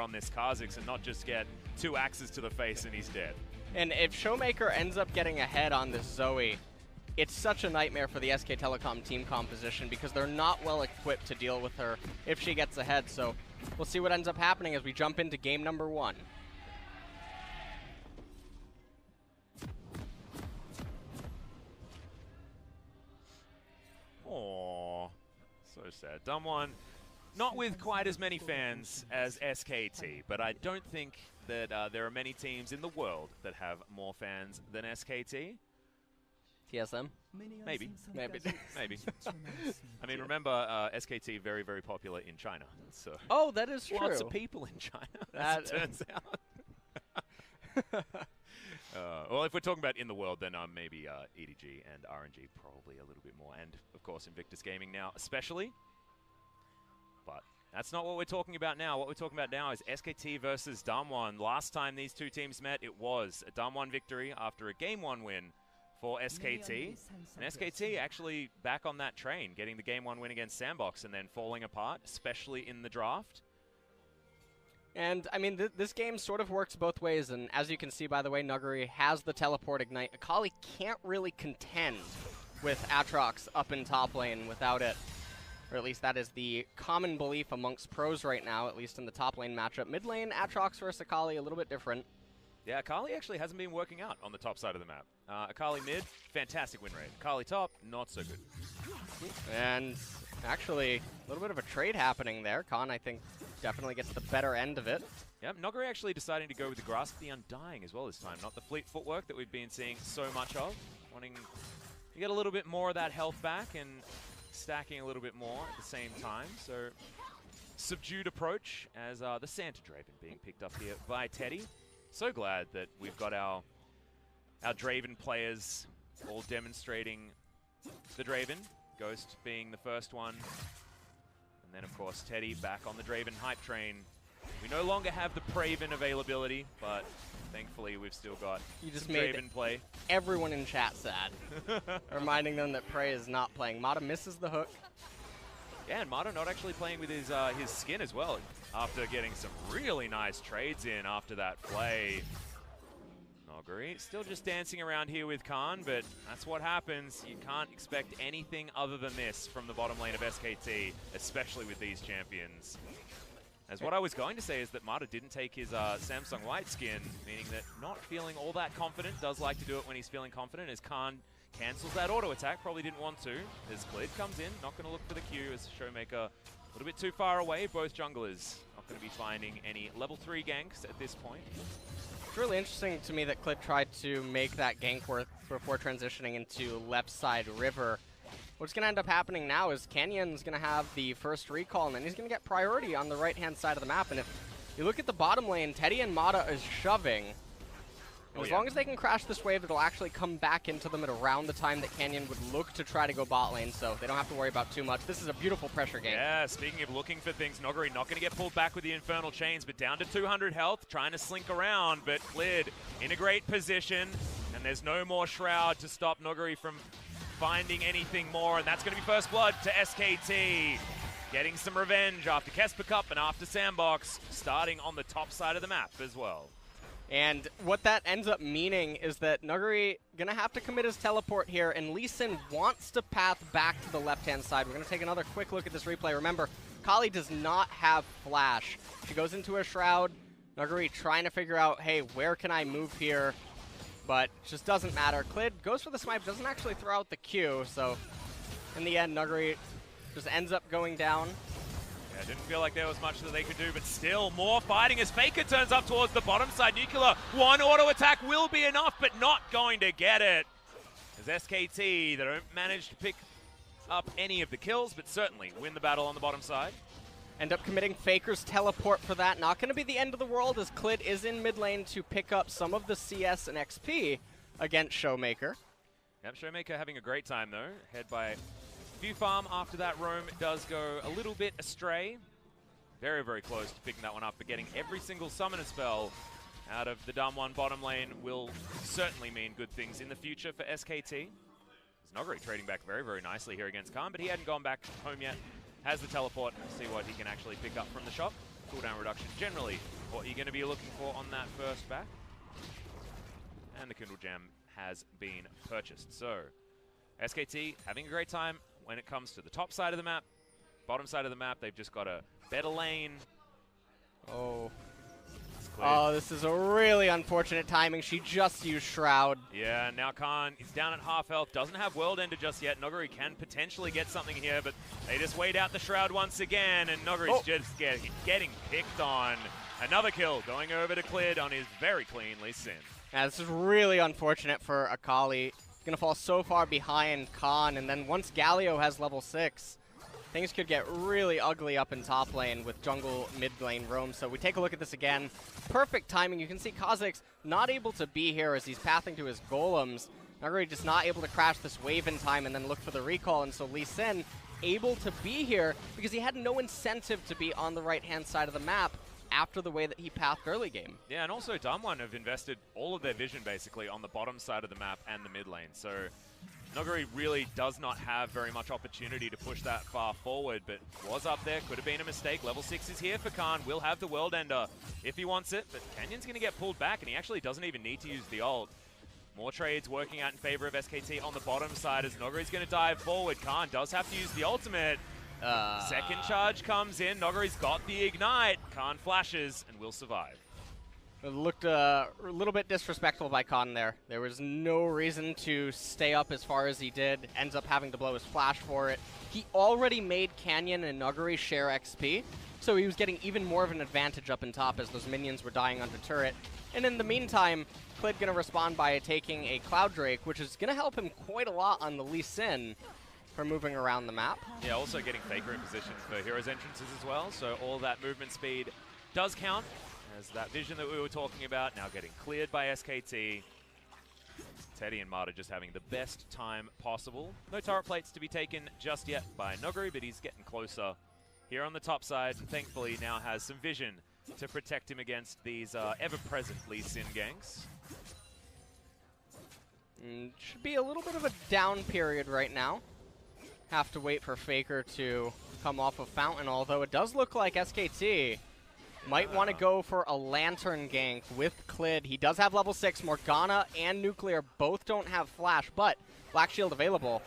on this Kha'Zix and not just get 2 axes to the face and he's dead. And if Showmaker ends up getting ahead on this Zoe, it's such a nightmare for the SK Telecom team composition because they're not well equipped to deal with her if she gets ahead. So we'll see what ends up happening as we jump into game number 1. Aww, so sad. Damwon, not with quite as many fans as SKT, but I don't think that there are many teams in the world that have more fans than SKT. TSM? Maybe. Maybe. Maybe. I mean, remember, SKT very, very popular in China. So oh, that is true. Lots of people in China, as it turns out. Well, if we're talking about in the world, then maybe EDG and RNG probably a little bit more. And, of course, Invictus Gaming now especially. But that's not what we're talking about now. What we're talking about now is SKT versus Damwon. Last time these two teams met, it was a Damwon victory after a Game 1 win for SKT. And SKT actually back on that train, getting the Game 1 win against Sandbox and then falling apart, especially in the draft. And, I mean, this game sort of works both ways, and as you can see, by the way, Nuguri has the Teleport Ignite. Akali can't really contend with Aatrox up in top lane without it. Or at least that is the common belief amongst pros right now, at least in the top lane matchup. Mid lane, Aatrox versus Akali, a little bit different. Yeah, Akali actually hasn't been working out on the top side of the map. Akali mid, fantastic win rate. Akali top, not so good. And actually, a little bit of a trade happening there. Khan, I think, definitely gets the better end of it. Yep, Noguri actually deciding to go with the Grasp of the Undying as well this time. Not the fleet footwork that we've been seeing so much of. Wanting to get a little bit more of that health back and stacking a little bit more at the same time. So, subdued approach as the Santa Draven being picked up here by Teddy. So glad that we've got our Draven players all demonstrating the Draven. Ghost being the first one. And then, of course, Teddy back on the Draven hype train. We no longer have the Praven availability, but thankfully we've still got some Draven play. Everyone in chat sad. Reminding them that Prey is not playing. Mata misses the hook. Yeah, and Mata not actually playing with his skin as well, after getting some really nice trades in after that play. Noguri still just dancing around here with Khan, but that's what happens. You can't expect anything other than this from the bottom lane of SKT, especially with these champions. As what I was going to say is that Mata didn't take his Samsung White skin, meaning that not feeling all that confident, does like to do it when he's feeling confident, as Khan cancels that auto attack, probably didn't want to. As Glid comes in, not going to look for the Q as Showmaker a little bit too far away. Both junglers not going to be finding any level 3 ganks at this point. It's really interesting to me that Clip tried to make that gank work before transitioning into left side river. What's going to end up happening now is Canyon's going to have the first recall, and then he's going to get priority on the right-hand side of the map. And if you look at the bottom lane, Teddy and Mata is shoving. As long as they can crash this wave, it'll actually come back into them at around the time that Canyon would look to try to go bot lane, so they don't have to worry about too much. This is a beautiful pressure game. Yeah, speaking of looking for things, Noguri not going to get pulled back with the Infernal Chains, but down to 200 health, trying to slink around, but Glid in a great position, and there's no more Shroud to stop Noguri from finding anything more, and that's going to be first blood to SKT. Getting some revenge after Kesper Cup and after Sandbox, starting on the top side of the map as well. And what that ends up meaning is that Nuguri gonna have to commit his teleport here, and Lee Sin wants to path back to the left-hand side. We're gonna take another quick look at this replay. Remember, Kali does not have flash. She goes into a Shroud. Nuguri trying to figure out, hey, where can I move here? But it just doesn't matter. Clid goes for the swipe, doesn't actually throw out the Q, so in the end, Nuguri just ends up going down. Yeah, didn't feel like there was much that they could do, but still more fighting as Faker turns up towards the bottom side. Nuclear, one auto attack will be enough, but not going to get it. As SKT, they don't manage to pick up any of the kills, but certainly win the battle on the bottom side. End up committing Faker's teleport for that. Not going to be the end of the world, as Clid is in mid lane to pick up some of the CS and XP against Showmaker. Yep, Showmaker having a great time though. Head by Few farm after that roam does go a little bit astray. Very, very close to picking that one up, but getting every single summoner spell out of the Damwon bottom lane will certainly mean good things in the future for SKT. Noguri trading back very, very nicely here against Khan, but he hadn't gone back home yet. Has the teleport. See what he can actually pick up from the shop. cooldown reduction. Generally, what you're going to be looking for on that first back. And the Kindle Gem has been purchased. So, SKT having a great time when it comes to the top side of the map. Bottom side of the map, they've just got a better lane. Oh. Oh, this is a really unfortunate timing. She just used Shroud. Yeah, now Khan is down at half health. Doesn't have World Ender just yet. Noguri can potentially get something here, but they just wait out the Shroud once again, and Noguri's just getting picked on. Another kill going over to Clid on his very clean Lee Sin. Yeah, this is really unfortunate for Akali. He's going to fall so far behind Khan, and then once Galio has level 6, things could get really ugly up in top lane with jungle mid lane roam. So we take a look at this again. Perfect timing. You can see Kha'Zix not able to be here as he's pathing to his golems. Nuguri just not able to crash this wave in time and then look for the recall. And so Lee Sin able to be here because he had no incentive to be on the right-hand side of the map after the way that he pathed early game. Yeah, and also Damwon have invested all of their vision basically on the bottom side of the map and the mid lane. So Noguri really does not have very much opportunity to push that far forward, but was up there, could have been a mistake. Level 6 is here for Khan, will have the World Ender if he wants it, but Canyon's going to get pulled back, and he actually doesn't even need to use the ult. More trades working out in favor of SKT on the bottom side as Noguri's going to dive forward. Khan does have to use the ultimate. Second charge comes in, Noguri's got the Ignite. Khan flashes and will survive. It looked a little bit disrespectful by Khan there. There was no reason to stay up as far as he did. Ends up having to blow his flash for it. He already made Canyon and Nuguri share XP, so he was getting even more of an advantage up in top as those minions were dying under turret. And in the meantime, Clid going to respond by taking a Cloud Drake, which is going to help him quite a lot on the Lee Sin for moving around the map. Yeah, also getting Faker in position for Heroes entrances as well, so all that movement speed does count. As that vision that we were talking about now getting cleared by SKT. Teddy and Marta just having the best time possible. No turret plates to be taken just yet by Noguri, but he's getting closer here on the top side, and thankfully now has some vision to protect him against these ever-present Lee Sin ganks. Should be a little bit of a down period right now. Have to wait for Faker to come off of Fountain, although it does look like SKT might want to go for a Lantern gank with Clid. He does have level 6. Morgana and Nuclear both don't have flash, but Black Shield available.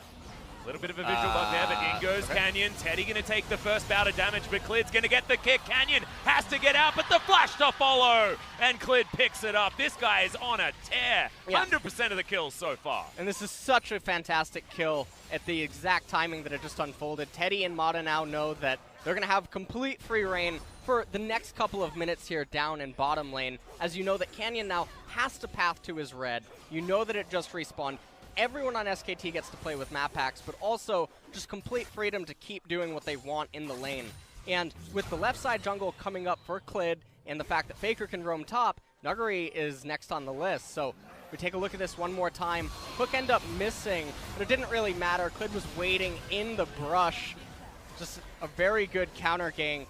A little bit of a visual bug there, but in goes Canyon. Teddy going to take the first bout of damage, but Clid's going to get the kick. Canyon has to get out, but the flash to follow, and Clid picks it up. This guy is on a tear. 100% of the kills so far. And this is such a fantastic kill at the exact timing that it just unfolded. Teddy and Mata now know that they're going to have complete free reign for the next couple of minutes here down in bottom lane, as you know that Canyon now has to path to his red. You know that it just respawned. Everyone on SKT gets to play with map packs, but also just complete freedom to keep doing what they want in the lane. And with the left side jungle coming up for Clid and the fact that Faker can roam top, Nuguri is next on the list. So we take a look at this one more time. Hook end up missing, but it didn't really matter. Clid was waiting in the brush. Just a very good counter gank.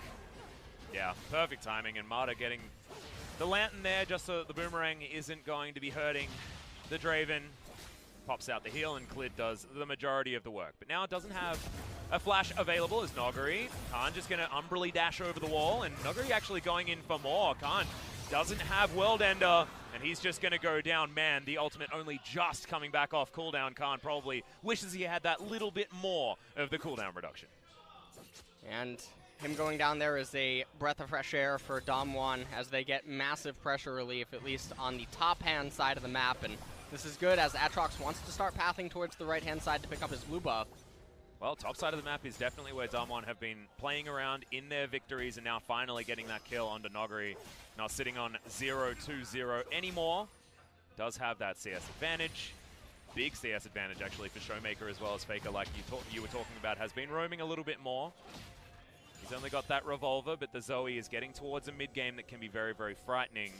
Yeah, perfect timing, and Marta getting the Lantern there just so that the Boomerang isn't going to be hurting the Draven. Pops out the heal, and Clid does the majority of the work. But now it doesn't have a flash available as Noguri. Khan just going to umbrally dash over the wall, and Noguri actually going in for more. Khan doesn't have World Ender, and he's just going to go down. Man, the ultimate only just coming back off cooldown. Khan probably wishes he had that little bit more of the cooldown reduction. And him going down there is a breath of fresh air for Damwon as they get massive pressure relief, at least on the top-hand side of the map. And this is good as Atrox wants to start pathing towards the right-hand side to pick up his blue buff. Well, top side of the map is definitely where Damwon have been playing around in their victories and now finally getting that kill onto Noguri. Not sitting on 0-2-0 anymore. Does have that CS advantage. Big CS advantage actually for Showmaker as well as Faker, like you were talking about, has been roaming a little bit more. He's only got that revolver, but the Zoe is getting towards a mid-game that can be very, very frightening.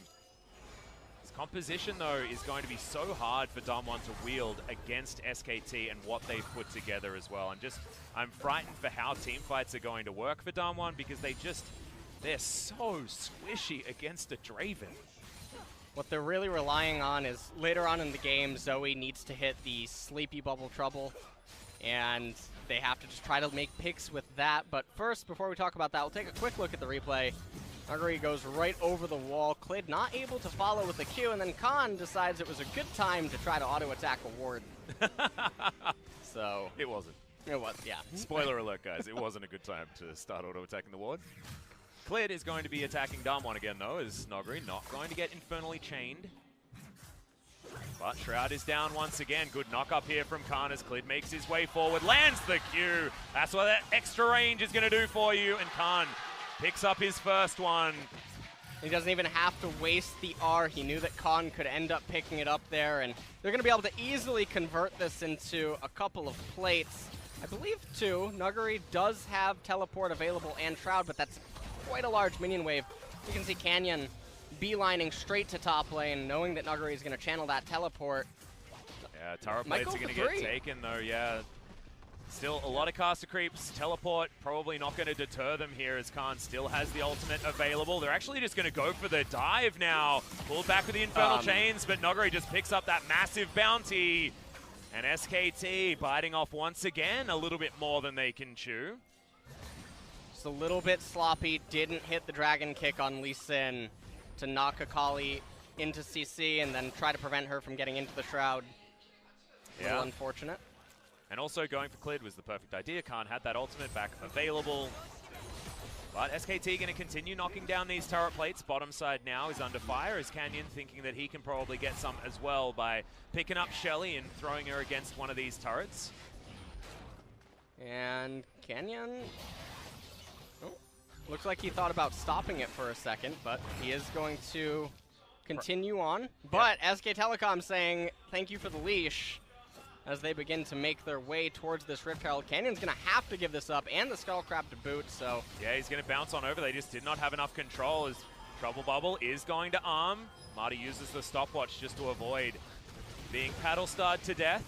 His composition, though, is going to be so hard for Damwon to wield against SKT and what they've put together as well. I'm frightened for how team fights are going to work for Damwon because they're so squishy against a Draven. What they're really relying on is later on in the game, Zoe needs to hit the Sleepy Bubble Trouble, and they have to just try to make picks with that. But first, before we talk about that, we'll take a quick look at the replay. Nuguri goes right over the wall. Clid not able to follow with the Q, and then Khan decides it was a good time to try to auto-attack a ward. So It wasn't. it was, yeah. Spoiler alert, guys. It wasn't a good time to start auto-attacking the ward. Clid is going to be attacking Damwon again, though, as Noguri not going to get infernally chained. But Shroud is down once again. Good knock up here from Khan as Clid makes his way forward. Lands the Q. That's what that extra range is going to do for you. And Khan picks up his first one. He doesn't even have to waste the R. He knew that Khan could end up picking it up there, and they're going to be able to easily convert this into a couple of plates. I believe, too, Nuguri does have teleport available and Shroud, but that's quite a large minion wave. You can see Canyon beelining straight to top lane, knowing that Nuguri is going to channel that teleport. Yeah, turret plates are going to get taken, though, yeah. Still a lot of caster creeps. Teleport probably not going to deter them here as Khan still has the ultimate available. They're actually just going to go for the dive now. Pulled back with the Infernal Chains, but Noguri just picks up that massive bounty. And SKT biting off once again a little bit more than they can chew. Just a little bit sloppy. Didn't hit the Dragon Kick on Lee Sin to knock Akali into CC and then try to prevent her from getting into the Shroud. A little unfortunate. And also going for Clid was the perfect idea. Khan had that ultimate back available. But SKT going to continue knocking down these turret plates. Bottom side now is under fire as Canyon thinking that he can probably get some as well by picking up Shelly and throwing her against one of these turrets. And Canyon... Oh, looks like he thought about stopping it for a second, but he is going to continue on. But SK Telecom saying, thank you for the leash. As they begin to make their way towards this Rift Herald. Canyon's going to have to give this up, and the Skullcrab to boot, so... Yeah, he's going to bounce on over. They just did not have enough control as Trouble Bubble is going to arm. Marty uses the stopwatch just to avoid being paddle-starred to death.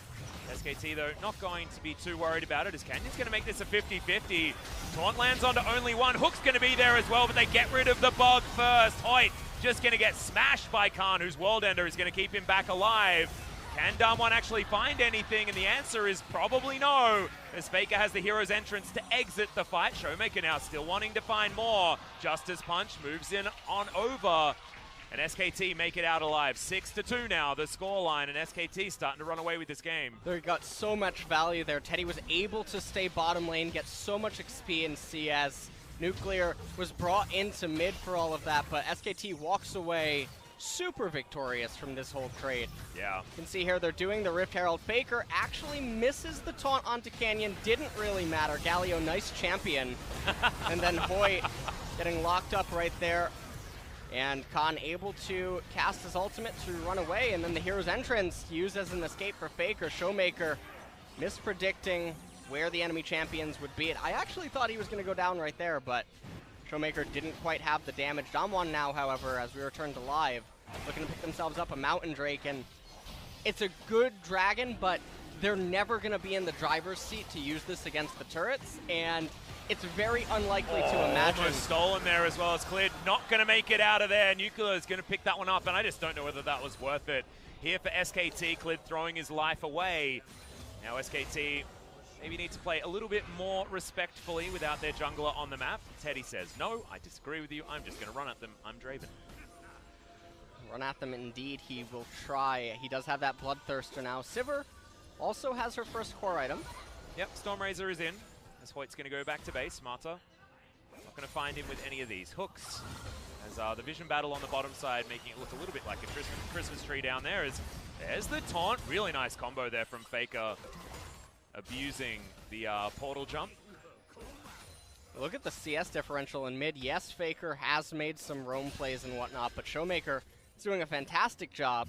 SKT, though, not going to be too worried about it, as Canyon's going to make this a 50-50. Taunt lands onto only one. Hook's going to be there as well, but they get rid of the bug first. Hoyt just going to get smashed by Khan, whose World Ender is going to keep him back alive. Can Damwon actually find anything? And the answer is probably no, as Faker has the hero's entrance to exit the fight. Showmaker now still wanting to find more. Justice Punch moves in on over. And SKT make it out alive. 6-2 now, the scoreline, and SKT starting to run away with this game. They got so much value there. Teddy was able to stay bottom lane, get so much XP in CS. Nuclear was brought into mid for all of that, but SKT walks away super victorious from this whole trade. Yeah. You can see here they're doing the Rift Herald. Faker actually misses the taunt onto Canyon. Didn't really matter. Galio, nice champion. And then Hoyt getting locked up right there. And Khan able to cast his ultimate to run away. And then the hero's entrance used as an escape for Faker. Showmaker mispredicting where the enemy champions would be. I actually thought he was going to go down right there, but Showmaker didn't quite have the damage. Damwon now, however, as we return to live, looking to pick themselves up a Mountain Drake, and it's a good dragon, but they're never going to be in the driver's seat to use this against the turrets, and it's very unlikely to imagine. Almost stolen there as well as Clid. Not going to make it out of there. Nuclear is going to pick that one up, and I just don't know whether that was worth it. Here for SKT, Clid throwing his life away. Now SKT maybe need to play a little bit more respectfully without their jungler on the map. Teddy says, no, I disagree with you. I'm just going to run at them. I'm Draven. Run at them indeed. He will try. He does have that Bloodthirster now. Sivir also has her first core item. Yep, Stormrazor is in. As Hoyt's going to go back to base. Marta not going to find him with any of these hooks. As the vision battle on the bottom side making it look a little bit like a Christmas tree down there. As there's the taunt. Really nice combo there from Faker. Abusing the portal jump. Look at the CS differential in mid. Yes, Faker has made some roam plays and whatnot, but Showmaker is doing a fantastic job.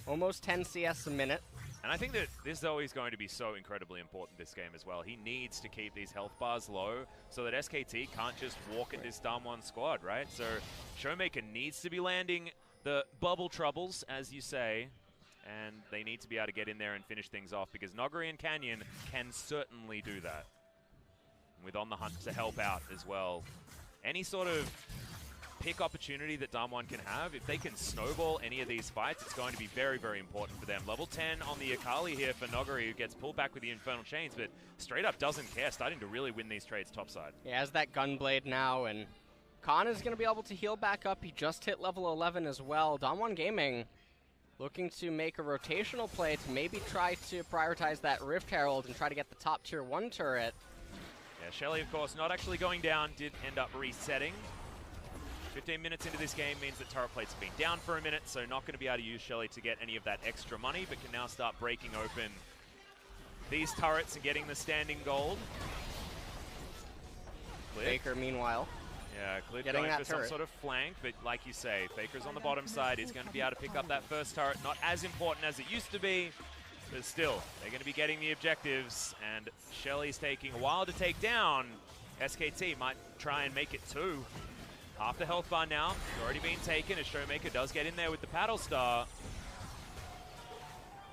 Almost 10 CS a minute. And I think that this is always going to be so incredibly important this game as well. He needs to keep these health bars low so that SKT can't just walk at this Damwon squad, right? So Showmaker needs to be landing the bubble troubles, as you say, and they need to be able to get in there and finish things off because Noguri and Canyon can certainly do that. With On the Hunt to help out as well. Any sort of pick opportunity that Damwon can have, if they can snowball any of these fights, it's going to be very, very important for them. Level 10 on the Akali here for Noguri, who gets pulled back with the Infernal Chains, but straight up doesn't care, starting to really win these trades topside. He has that Gunblade now, and Khan is going to be able to heal back up. He just hit level 11 as well. Damwon Gaming looking to make a rotational play to maybe try to prioritize that Rift Herald and try to get the top tier 1 turret. Yeah, Shelly, of course, not actually going down, did end up resetting. 15 minutes into this game means that turret plates have been down for a minute, so not going to be able to use Shelly to get any of that extra money, but can now start breaking open these turrets and getting the standing gold. Clear. Faker, meanwhile, yeah, Clid getting going that for turret. some sort of flank, but like you say, Faker's on the bottom side. He's going to be able to pick up that first turret. Not as important as it used to be, but still, they're going to be getting the objectives, and Shelly's taking a while to take down. SKT might try and make it 2. Half the health bar now, already been taken as Showmaker does get in there with the Paddle Star.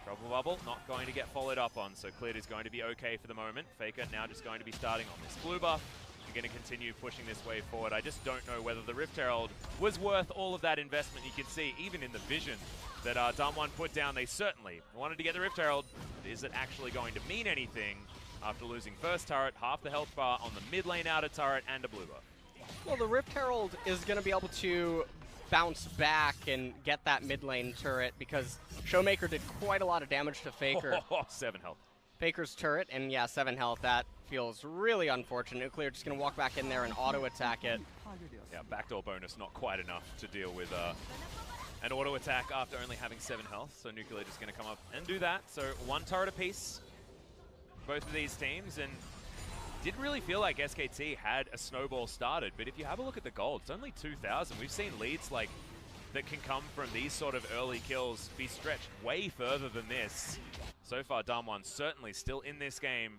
Trouble Bubble not going to get followed up on, so Clid is going to be okay for the moment. Faker now just going to be starting on this blue buff. You're going to continue pushing this way forward. I just don't know whether the Rift Herald was worth all of that investment. You can see, even in the vision that Damwon put down, they certainly wanted to get the Rift Herald. But is it actually going to mean anything after losing first turret, half the health bar on the mid lane outer turret, and a blue buff? Well, the Rift Herald is going to be able to bounce back and get that mid lane turret because Showmaker did quite a lot of damage to Faker. 7 health. Faker's turret, and yeah, 7 health. That feels really unfortunate. Nuclear just going to walk back in there and auto-attack it. Yeah, backdoor bonus, not quite enough to deal with an auto-attack after only having 7 health. So Nuclear just going to come up and do that. So 1 turret apiece, both of these teams, and didn't really feel like SKT had a snowball started, but if you have a look at the gold, it's only 2,000. We've seen leads like that can come from these sort of early kills be stretched way further than this. So far, Damwon certainly still in this game.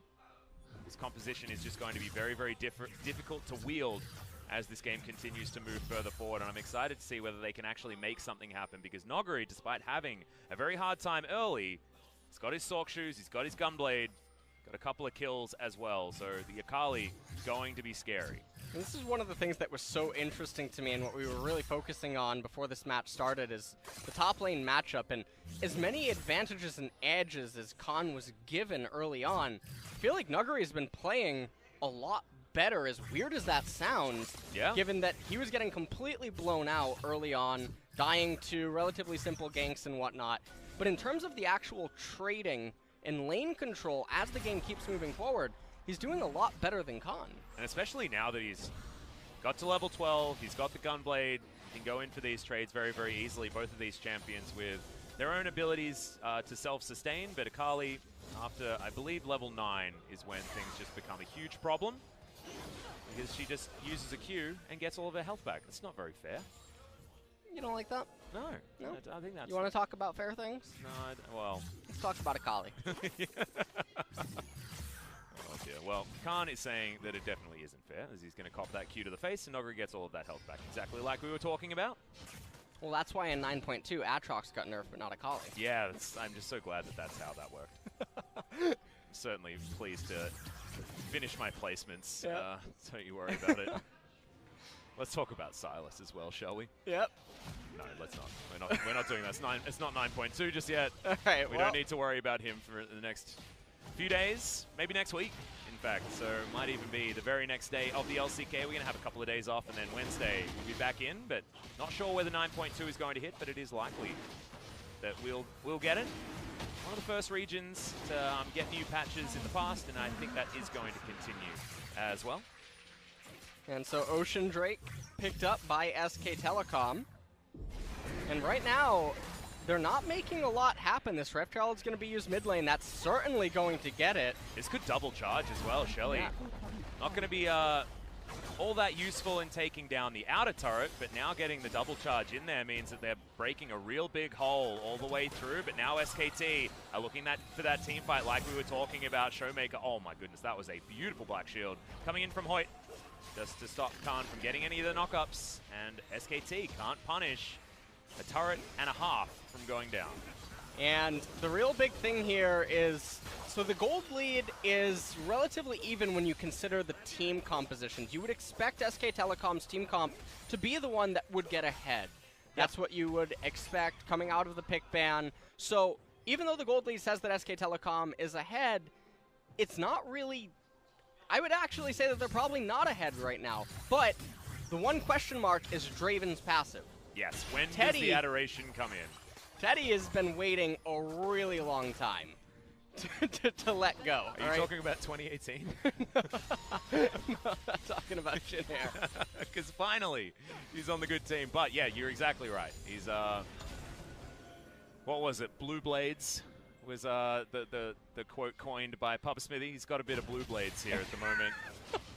This composition is just going to be very, very difficult to wield as this game continues to move further forward, and I'm excited to see whether they can actually make something happen, because Noguri, despite having a very hard time early, he's got his Sork Shoes, he's got his Gunblade, got a couple of kills as well, so the Akali going to be scary. And this is one of the things that was so interesting to me and what we were really focusing on before this match started is the top lane matchup, and as many advantages and edges as Khan was given early on, I feel like Nuguri has been playing a lot better, as weird as that sounds, given that he was getting completely blown out early on, dying to relatively simple ganks and whatnot. But in terms of the actual trading and lane control as the game keeps moving forward, he's doing a lot better than Khan. And especially now that he's got to level 12, he's got the Gunblade, he can go in for these trades very, very easily, both of these champions with their own abilities to self-sustain, but Akali, after, I believe, level 9 is when things just become a huge problem, because she just uses a Q and gets all of her health back. That's not very fair. You don't like that? No. No? I think that's... You want to talk about fair things? No, well... Let's talk about Akali. Oh dear. Well, Khan is saying that it definitely isn't fair, as he's going to cop that Q to the face, and Noguri gets all of that health back, exactly like we were talking about. Well, that's why in 9.2, Aatrox got nerfed, but not Akali. Yeah, I'm just so glad that that's how that worked. Certainly pleased to finish my placements, don't you worry about it. Let's talk about Silas as well, shall we? Yep. No, let's not. We're not doing that. It's not 9.2 just yet. All right, we don't need to worry about him for the next few days, maybe next week, in fact. So it might even be the very next day of the LCK. We're going to have a couple of days off, and then Wednesday we'll be back in, but not sure where the 9.2 is going to hit, but it is likely that we'll get it. One of the first regions to get new patches in the past, and I think that is going to continue as well. And so Ocean Drake picked up by SK Telecom. And right now, they're not making a lot happen. This Rift Herald's going to be used mid lane. That's certainly going to get it. This could double charge as well, Shelly. Yeah. Not going to be all that useful in taking down the outer turret, but now getting the double charge in there means that they're breaking a real big hole all the way through. But now SKT are looking for that team fight like we were talking about. Showmaker, oh my goodness, that was a beautiful black shield. Coming in from Hoyt, just to stop Khan from getting any of the knockups. And SKT can't punish a turret and a half from going down. And the real big thing here is, so the gold lead is relatively even when you consider the team compositions. You would expect SK Telecom's team comp to be the one that would get ahead. That's what you would expect coming out of the pick ban. So even though the gold lead says that SK Telecom is ahead, it's not really... I would actually say that they're probably not ahead right now. But The one question mark is Draven's passive. Yes, when does the adoration come in? Teddy has been waiting a really long time to let go. Are you talking about 2018? No, I'm not talking about Jinair. Because finally, he's on the good team. But yeah, you're exactly right. He's, what was it? Blue Blades was the quote coined by Papa Smithy. He's got a bit of Blue Blades here at the moment.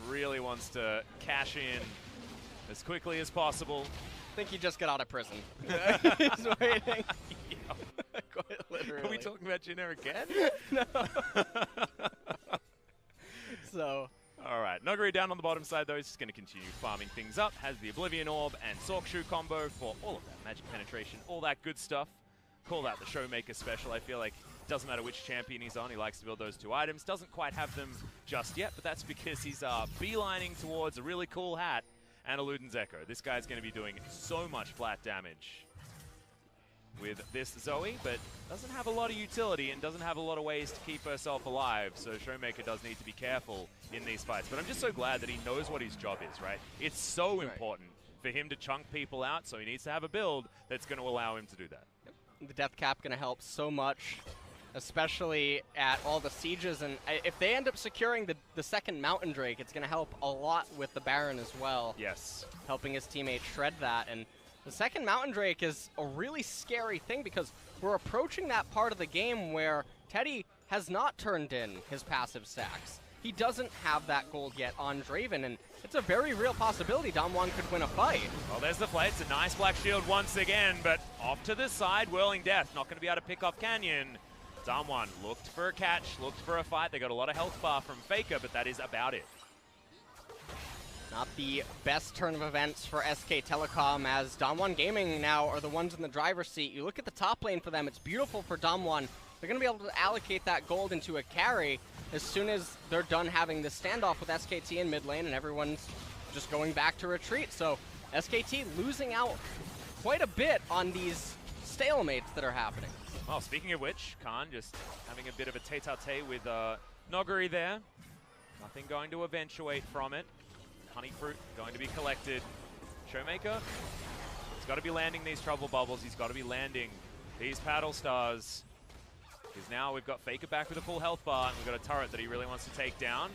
Really wants to cash in as quickly as possible. I think he just got out of prison. He's waiting. Quite literally. Are we talking about Jinair again? No. So. All right, Nuguri down on the bottom side, though. He's just going to continue farming things up. Has the Oblivion Orb and Sorkshoe combo for all of that magic penetration, all that good stuff. Call that the Showmaker special. I feel like it doesn't matter which champion he's on. He likes to build those two items. Doesn't quite have them just yet, but that's because he's beelining towards a really cool hat and a Luden's Echo. This guy's going to be doing so much flat damage with this Zoe, but doesn't have a lot of utility and doesn't have a lot of ways to keep herself alive, so Showmaker does need to be careful in these fights. But I'm just so glad that he knows what his job is, right? It's so important for him to chunk people out, so he needs to have a build that's going to allow him to do that. The death cap going to help so much, especially at all the sieges, and if they end up securing the second Mountain Drake, it's going to help a lot with the Baron as well. Yes. Helping his teammates shred that, and the second Mountain Drake is a really scary thing because we're approaching that part of the game where Teddy has not turned in his passive stacks. He doesn't have that gold yet on Draven, and it's a very real possibility Damwon could win a fight. Well, there's the fight. It's a nice black shield once again, but off to the side, Whirling Death. Not going to be able to pick off Canyon. Damwon looked for a catch, looked for a fight. They got a lot of health bar from Faker, but that is about it. Not the best turn of events for SK Telecom, as Damwon Gaming now are the ones in the driver's seat. You look at the top lane for them, it's beautiful for Damwon. They're going to be able to allocate that gold into a carry as soon as they're done having this standoff with SKT in mid lane and everyone's just going back to retreat. So SKT losing out quite a bit on these stalemates that are happening. Well, speaking of which, Khan just having a bit of a tete-a-tete with Noguri there. Nothing going to eventuate from it. Honey fruit going to be collected. Showmaker, he's got to be landing these trouble bubbles. He's got to be landing these paddle stars. Because now we've got Faker back with a full health bar, and we've got a turret that he really wants to take down.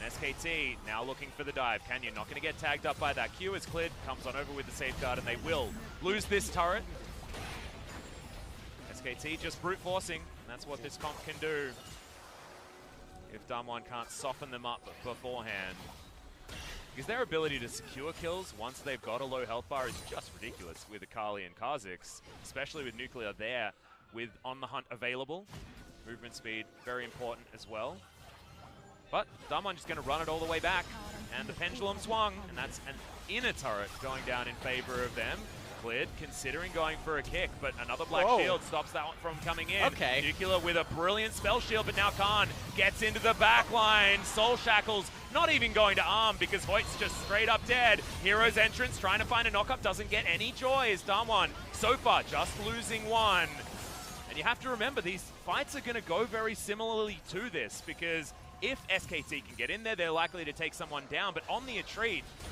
And SKT now looking for the dive. Canyon not going to get tagged up by that. Q is cleared, comes on over with the safeguard, and they will lose this turret. SKT just brute forcing, and that's what this comp can do if Damwon can't soften them up beforehand. Because their ability to secure kills once they've got a low health bar is just ridiculous with Akali and Kha'Zix, especially with Nuclear there with On the Hunt available. Movement speed, very important as well. But Damwon just going to run it all the way back, and the pendulum swung, and that's an inner turret going down in favor of them. Cleared, considering going for a kick, but another black shield stops that one from coming in. Okay. Nuclear with a brilliant spell shield, but now Khan gets into the back line. Soul Shackles not even going to arm because Hoyt's just straight up dead. Hero's entrance trying to find a knock-up doesn't get any joy as Damwon so far just losing one. And you have to remember, these fights are going to go very similarly to this because if SKT can get in there, they're likely to take someone down. But on the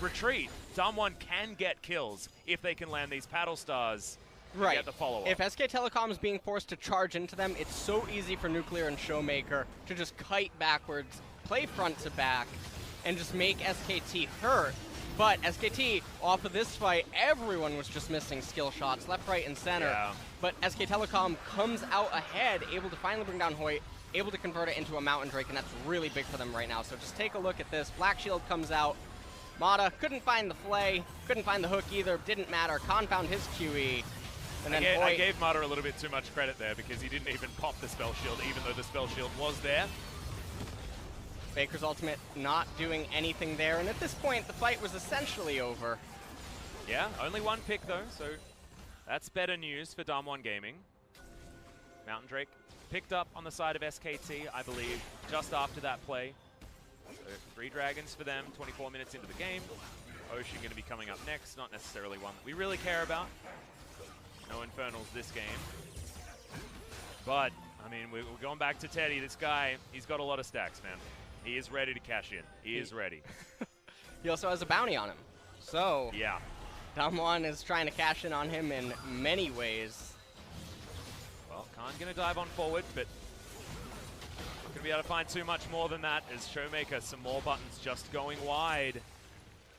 retreat, Damwon can get kills if they can land these paddle stars and get the follow-up. If SK Telecom is being forced to charge into them, it's so easy for Nuclear and Showmaker to just kite backwards, play front to back, and just make SKT hurt. But SKT, off of this fight, everyone was just missing skill shots, left, right, and center. Yeah. But SK Telecom comes out ahead, able to finally bring down Hoyt, able to convert it into a Mountain Drake, and that's really big for them right now. So just take a look at this. Black Shield comes out. Mata couldn't find the flay, couldn't find the hook either, didn't matter. Khan found his QE. And then I gave Mata a little bit too much credit there because he didn't even pop the spell shield, even though the spell shield was there. Faker's ultimate not doing anything there, and at this point, the fight was essentially over. Yeah, only one pick though, so that's better news for Damwon Gaming. Mountain Drake picked up on the side of SKT, I believe, just after that play. So 3 dragons for them, 24 minutes into the game. Ocean going to be coming up next, not necessarily one that we really care about. No Infernals this game. But, I mean, we're going back to Teddy. This guy, he's got a lot of stacks, man. He is ready to cash in. He is ready. He also has a bounty on him. So, Yeah. Damwon is trying to cash in on him in many ways. Well, Khan gonna dive on forward, but not gonna be able to find too much more than that as Showmaker, some more buttons just going wide.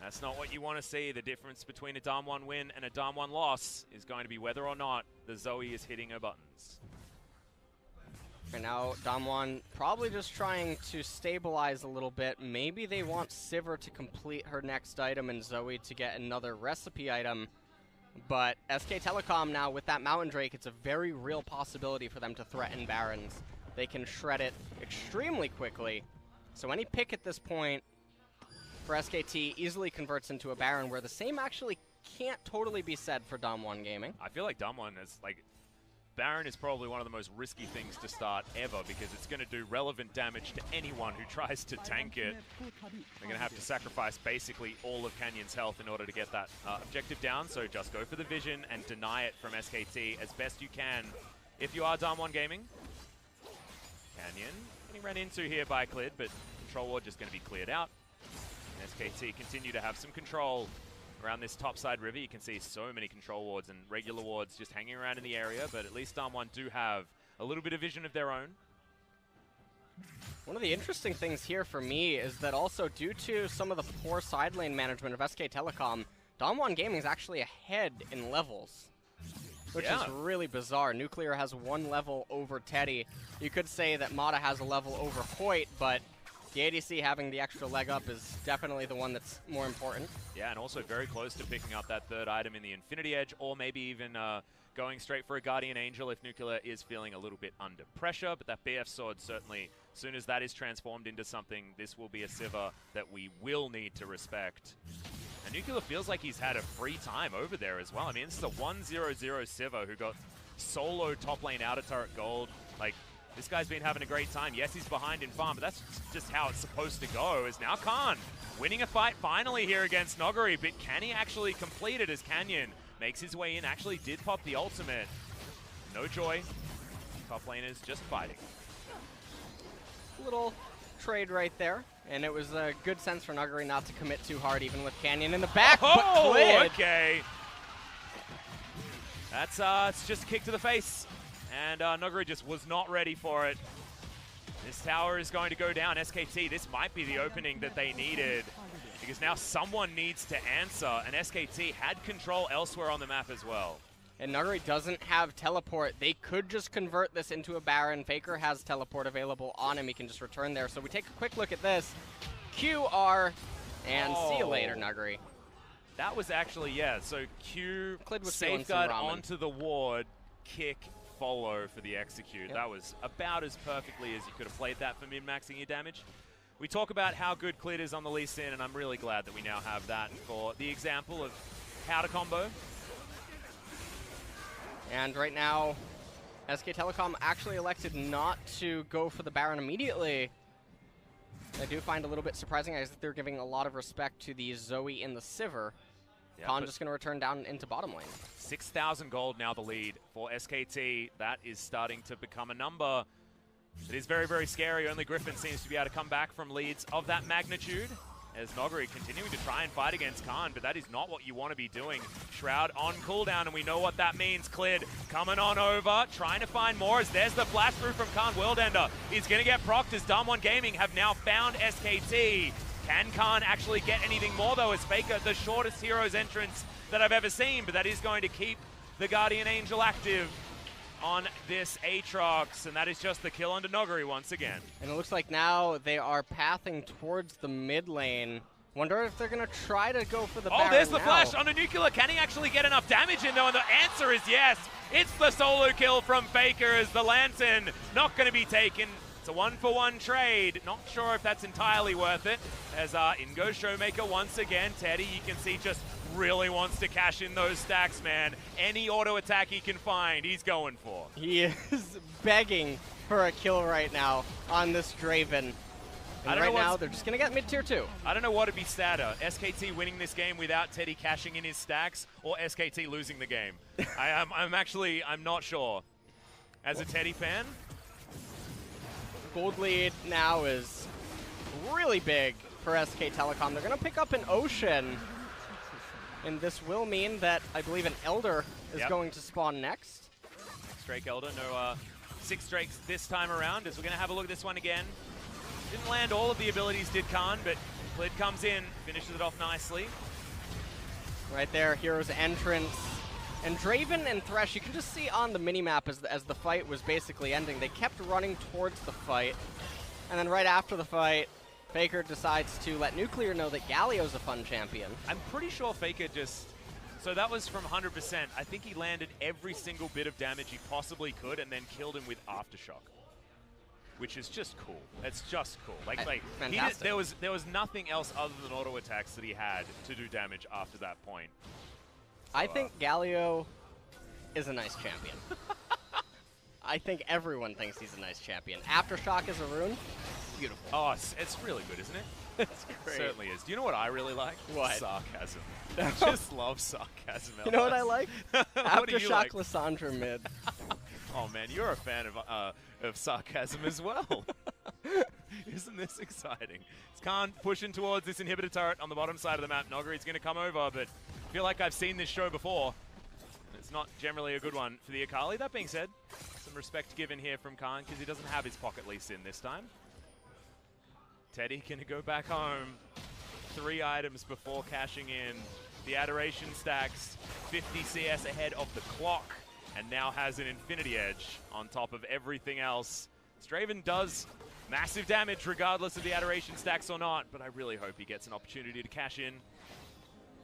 That's not what you want to see. The difference between a Damwon win and a Damwon loss is going to be whether or not the Zoe is hitting her buttons. Right now, Damwon probably just trying to stabilize a little bit. Maybe they want Sivir to complete her next item and Zoe to get another recipe item. But SK Telecom now, with that Mountain Drake, it's a very real possibility for them to threaten Barons. They can shred it extremely quickly. So any pick at this point for SKT easily converts into a Baron, where the same actually can't totally be said for Damwon Gaming. I feel like Damwon is like... Baron is probably one of the most risky things to start ever because it's going to do relevant damage to anyone who tries to tank it. They're going to have to sacrifice basically all of Canyon's health in order to get that objective down, so just go for the vision and deny it from SKT as best you can if you are Damwon Gaming. Canyon getting ran into here by Clid, but control ward just going to be cleared out. SKT continue to have some control around this topside river. You can see so many control wards and regular wards just hanging around in the area, but at least Damwon do have a little bit of vision of their own. One of the interesting things here for me is that also due to some of the poor side lane management of SK Telecom, Damwon Gaming is actually ahead in levels, which is really bizarre. Nuclear has 1 level over Teddy. You could say that Mata has a level over Hoyt, but the ADC having the extra leg up is definitely the one that's more important. Yeah, and also very close to picking up that third item in the Infinity Edge, or maybe even going straight for a Guardian Angel if Nuclear is feeling a little bit under pressure. But that BF Sword certainly, as soon as that is transformed into something, this will be a Sivir that we will need to respect. And Nuclear feels like he's had a free time over there as well. I mean, this is a 1-0-0 Sivir who got solo top lane outer turret gold. Like, this guy's been having a great time. Yes, he's behind in farm, but that's just how it's supposed to go. Is now Khan winning a fight finally here against Noguri, but can he actually complete it as Canyon makes his way in, actually did pop the ultimate. No joy. Top laners just fighting. Little trade right there, and it was a good sense for Noguri not to commit too hard, even with Canyon in the back. Oh, but okay. That's it's just a kick to the face. And Noguri just was not ready for it. This tower is going to go down. SKT, this might be the opening that they needed, because now someone needs to answer, and SKT had control elsewhere on the map as well. And Noguri doesn't have teleport. They could just convert this into a Baron. Faker has teleport available on him. He can just return there. So we take a quick look at this. QR, and see you later, Noguri. That was actually, yeah, so Q, was safeguard onto the ward, kick, follow for the execute. Yep. That was about as perfectly as you could have played that for min-maxing your damage. We talk about how good Clid is on the Lee Sin, and I'm really glad that we now have that for the example of how to combo. And right now, SK Telecom actually elected not to go for the Baron immediately. I do find a little bit surprising. I think they're giving a lot of respect to the Zoe and the Sivir. Yeah, Khan just going to return down into bottom lane. 6,000 gold now the lead for SKT. That is starting to become a number. It is very, very scary. Only Griffin seems to be able to come back from leads of that magnitude, as Noguri continuing to try and fight against Khan, but that is not what you want to be doing. Shroud on cooldown, and we know what that means. Clid coming on over, trying to find more, as there's the flash through from Khan. Worldender is going to get procced as Damwon Gaming have now found SKT. Can Khan actually get anything more, though, as Faker, the shortest hero's entrance that I've ever seen, but that is going to keep the Guardian Angel active on this Aatrox, and that is just the kill under Noguri once again. And it looks like now they are pathing towards the mid lane. Wonder if they're going to try to go for the Baron. Oh, there's the now. flash on a Nuclear. Can he actually get enough damage in, though? And the answer is yes. It's the solo kill from Faker, as the Lantern not going to be taken. It's a 1-for-1 trade. Not sure if that's entirely worth it. As in goes Showmaker once again. Teddy, you can see, just really wants to cash in those stacks, man. Any auto attack he can find, he's going for. He is begging for a kill right now on this Draven. And right now, they're just going to get mid-tier 2. I don't know what would be sadder, SKT winning this game without Teddy cashing in his stacks, or SKT losing the game. I'm not sure. As a Teddy fan, gold lead now is really big for SK Telecom. They're going to pick up an Ocean. And this will mean that I believe an Elder is going to spawn next. Drake Elder, no 6 Drakes this time around, as we're going to have a look at this one again. Didn't land all of the abilities, did Khan, but Plid comes in, finishes it off nicely. Right there, Hero's entrance. And Draven and Thresh, you can just see on the minimap as the fight was basically ending, they kept running towards the fight. And then right after the fight, Faker decides to let Nuclear know that Galio's a fun champion. I'm pretty sure Faker just... So that was from 100%. I think he landed every single bit of damage he possibly could and then killed him with Aftershock. Which is just cool. It's just cool. Like there was nothing else other than auto attacks that he had to do damage after that point. So, I think Galio is a nice champion. I think everyone thinks he's a nice champion. Aftershock is a rune. Beautiful. Oh, it's really good, isn't it? It's great. It certainly is. Do you know what I really like? What? Sarcasm. I just love sarcasm. You know what I like? What do you Aftershock like? Lysandra mid. Oh man, you're a fan of sarcasm as well. Isn't this exciting? It's Khan pushing towards this inhibitor turret on the bottom side of the map. Nogari's going to come over, but I feel like I've seen this show before. It's not generally a good one for the Akali. That being said, some respect given here from Khan because he doesn't have his pocket lease in this time. Teddy going to go back home. 3 items before cashing in. The Adoration stacks 50 CS ahead of the clock and now has an Infinity Edge on top of everything else. Straven does massive damage regardless of the Adoration stacks or not, but I really hope he gets an opportunity to cash in.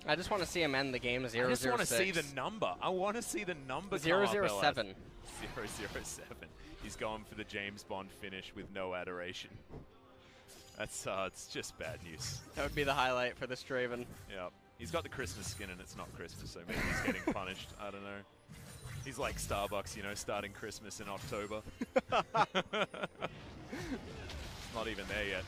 I just want to see him end the game 0-0-6. I just want to see the number. I want to see the number 0-0-7. 0-0-7. He's going for the James Bond finish with no Adoration. That's it's just bad news. That would be the highlight for this Draven. Yeah. He's got the Christmas skin and it's not Christmas, so maybe he's getting punished. I don't know. He's like Starbucks, you know, starting Christmas in October. It's not even there yet.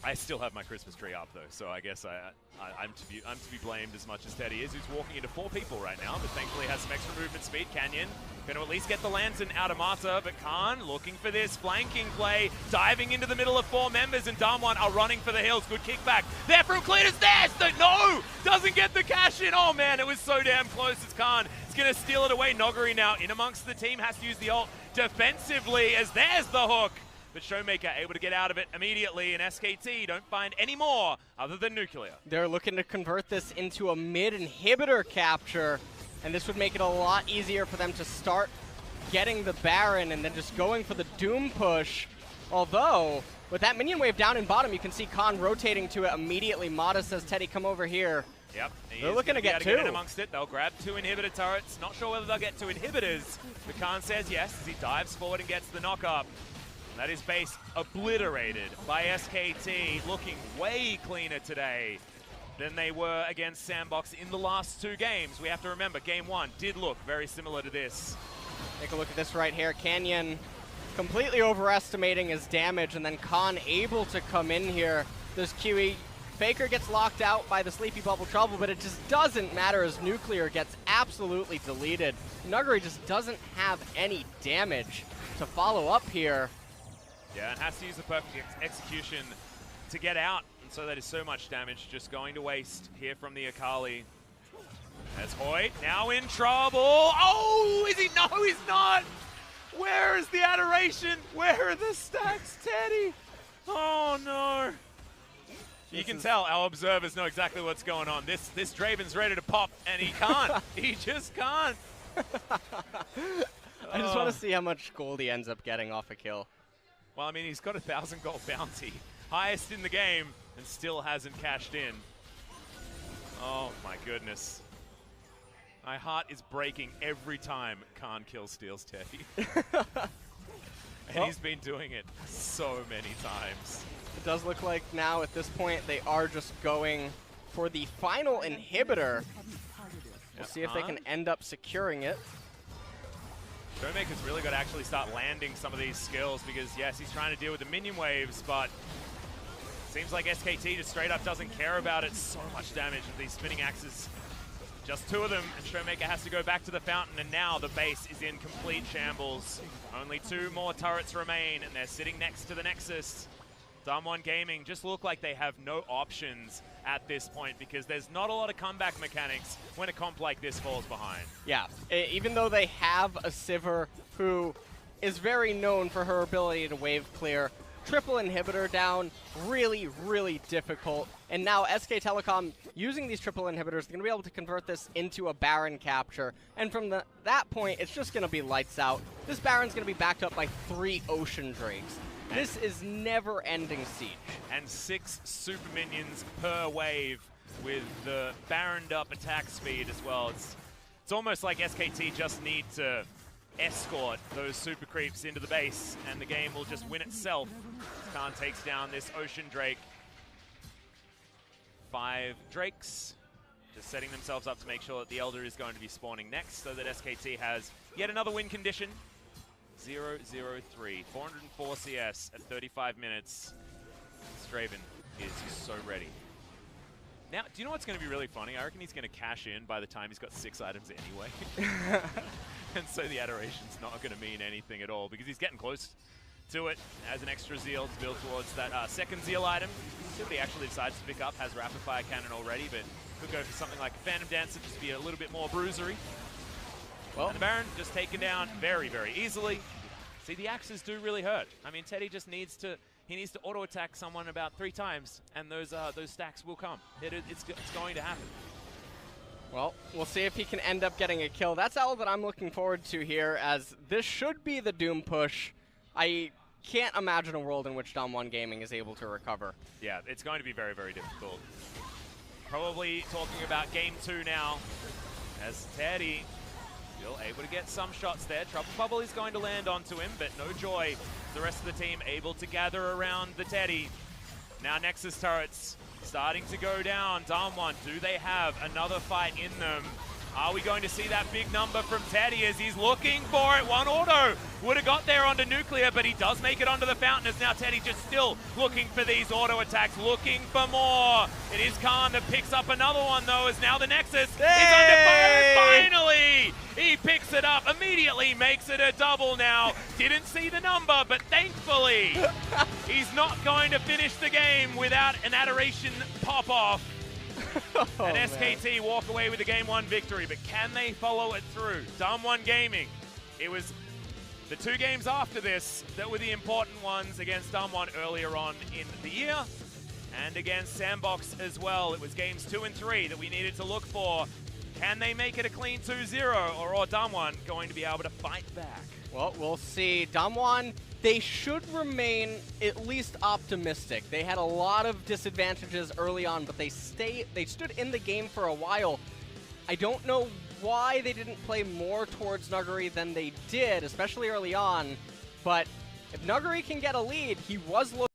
I still have my Christmas tree up though, so I guess I'm to be blamed as much as Teddy is, who's walking into 4 people right now, but thankfully has some extra movement speed. Canyon going to at least get the lantern out of Mata, but Khan looking for this flanking play, diving into the middle of 4 members, and Damwon are running for the hills. Good kickback there from Cletus. There, no, doesn't get the cash in. Oh man, it was so damn close. It's Khan. It's going to steal it away. Nogari now in amongst the team, has to use the ult defensively as there's the hook. But Showmaker able to get out of it immediately, and SKT don't find any more other than Nuclear. They're looking to convert this into a mid-inhibitor capture, and this would make it a lot easier for them to start getting the Baron and then just going for the Doom push. Although, with that minion wave down in bottom, you can see Khan rotating to it immediately. Mata says, Teddy, come over here. Yep. They're looking to get 2. Get in amongst it. They'll grab 2 inhibitor turrets. Not sure whether they'll get 2 inhibitors, but Khan says yes as he dives forward and gets the knock-up. That is base obliterated by SKT, looking way cleaner today than they were against Sandbox in the last 2 games. We have to remember, game 1 did look very similar to this. Take a look at this right here. Canyon completely overestimating his damage, and then Khan able to come in here. There's QE. Faker gets locked out by the Sleepy Bubble Trouble, but it just doesn't matter as Nuclear gets absolutely deleted. Nuggery just doesn't have any damage to follow up here. Yeah, and has to use the perfect execution to get out, and so that is so much damage just going to waste here from the Akali. As Hoyt now in trouble. Oh, is he? No, he's not. Where is the Adoration? Where are the stacks, Teddy? Oh no. You can tell our observers know exactly what's going on. This Draven's ready to pop, and he can't. He just can't. I just want to see how much gold he ends up getting off a kill. Well, I mean, he's got a 1,000 gold bounty. Highest in the game, and still hasn't cashed in. Oh, my goodness. My heart is breaking every time Khan kills Steals Teddy. And he's been doing it so many times. It does look like now, at this point, they are just going for the final inhibitor. We'll see if they can end up securing it. Showmaker's really got to actually start landing some of these skills because, yes, he's trying to deal with the minion waves, but seems like SKT just straight up doesn't care about it. So much damage with these spinning axes. Just 2 of them, and Showmaker has to go back to the fountain, and now the base is in complete shambles. Only 2 more turrets remain, and they're sitting next to the Nexus. Damwon Gaming just look like they have no options at this point, because there's not a lot of comeback mechanics when a comp like this falls behind. Yeah, even though they have a Sivir who is very known for her ability to wave clear, triple inhibitor down, really, really difficult. And now SK Telecom, using these triple inhibitors, they're going to be able to convert this into a Baron capture. And from that point, it's just going to be lights out. This Baron's going to be backed up by 3 Ocean Drakes. This is never-ending siege. And 6 super minions per wave with the Baroned up attack speed as well. It's almost like SKT just need to escort those super creeps into the base, and the game will just win itself. Khan takes down this Ocean Drake. 5 Drakes, just setting themselves up to make sure that the Elder is going to be spawning next, so that SKT has yet another win condition. 0-0-3, 404 CS at 35 minutes. Straven is so ready. Now, do you know what's going to be really funny? I reckon he's going to cash in by the time he's got 6 items anyway. And so the Adoration's not going to mean anything at all, because he's getting close to it. Has an extra Zeal to build towards that second Zeal item. See what he actually decides to pick up. Has Rapid Fire Cannon already, but could go for something like a Phantom Dancer, just be a little bit more bruisery. Well, and the Baron just taken down very, very easily. See, the axes do really hurt. I mean, Teddy just needs to auto-attack someone about 3 times, and those stacks will come. It's going to happen. Well, we'll see if he can end up getting a kill. That's all that I'm looking forward to here, as this should be the Doom push. I can't imagine a world in which Dom1 Gaming is able to recover. Yeah, it's going to be very, very difficult. Probably talking about game 2 now, as Teddy still able to get some shots there. Trouble Bubble is going to land onto him, but no joy. The rest of the team able to gather around the Teddy. Now Nexus turrets starting to go down. Dom1, do they have another fight in them? Are we going to see that big number from Teddy as he's looking for it? 1 auto would have got there onto Nuclear, but he does make it onto the Fountain, as now Teddy just still looking for these auto attacks, looking for more. It is Khan that picks up another one, though, as now the Nexus is under fire. Finally, he picks it up, immediately makes it a double now. Didn't see the number, but thankfully, he's not going to finish the game without an Adoration pop-off. And SKT walk away with a Game 1 victory, but can they follow it through? Dom1 Gaming, it was the 2 games after this that were the important ones against Dom1 earlier on in the year, and against Sandbox as well. It was games 2 and 3 that we needed to look for. Can they make it a clean 2-0, or Dom1 going to be able to fight back? Well, we'll see. Dom1, they should remain at least optimistic. They had a lot of disadvantages early on, but they stood in the game for a while. I don't know why they didn't play more towards Nuguri than they did, especially early on, but if Nuguri can get a lead, he was looking